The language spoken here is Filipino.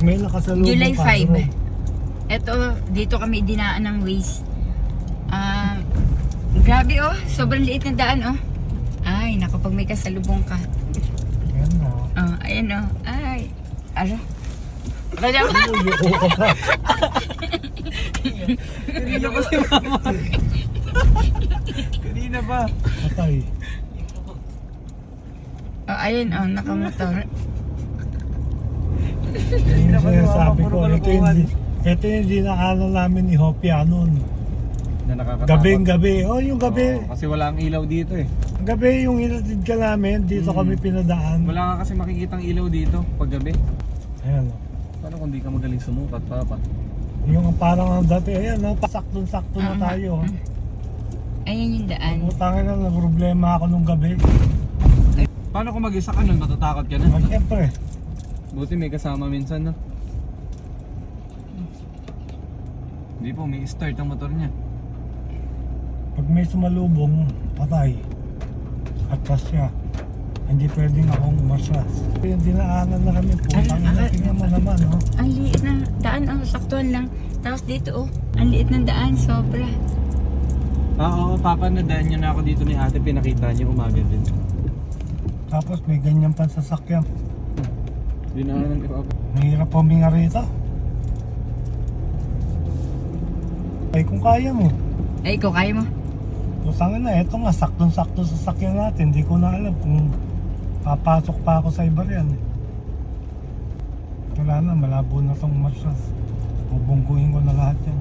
May nakasalubong July pa, 5. bro. Eto, dito kami dinaan ng Waze. Grabe oh, sobrang liit ng daan oh. Ay, naku, pag may kasalubong ka. Yan na. Ayan oh. Ay. Ano? Kaya ba? Uyoko ka pa. Kanina pa si mama. Kanina pa. Patay. Ayan oh, nakamotor. Yung pa si sinasabi mama, ko, puro ito yung dinaanan namin ni Hopia noon. Na nakakatakot. Gabing-gabi. Oh, yung gabi. Oo, kasi wala ang ilaw dito eh. Gabi yung hinatid ka namin, dito kami pinadaan. Wala ka kasi makikitang ilaw dito pag gabi. Ayan o. Paano kung di ka magaling sumukat, papa? Yung parang ang dati, ayan o, saktong-sakto na tayo. Ayan yung daan. Utangin na, problema ako nung gabi. Paano kung mag-isa ka nun, matatakot ka na? Siyempre, Buti may kasama minsan, no? Hindi po, may start ang motor niya. pag may sumalubong, patay. Atras siya. Hindi pwedeng akong umasas. Yung dinaanan na kami po, tingnan mo naman, no? Ang liit na daan oh, saktuhan lang. Tapos dito oh, ang liit ng daan, sobra. Oo, papa, nadaan niyo na ako dito ni ate, pinakita niyo umaga din. Tapos may ganyan pang sasakyan. Dinaanan ni papa. Mahirap puminga rito. Ay, kung kaya mo. Ay, ikaw kaya mo? Pusangin na, eto nga, saktong-sakto sa sasakyan natin. Hindi ko na alam kung papasok pa ako sa iba riyan. Wala na, malabo na tong masyas. Bubungguhin ko na lahat yan.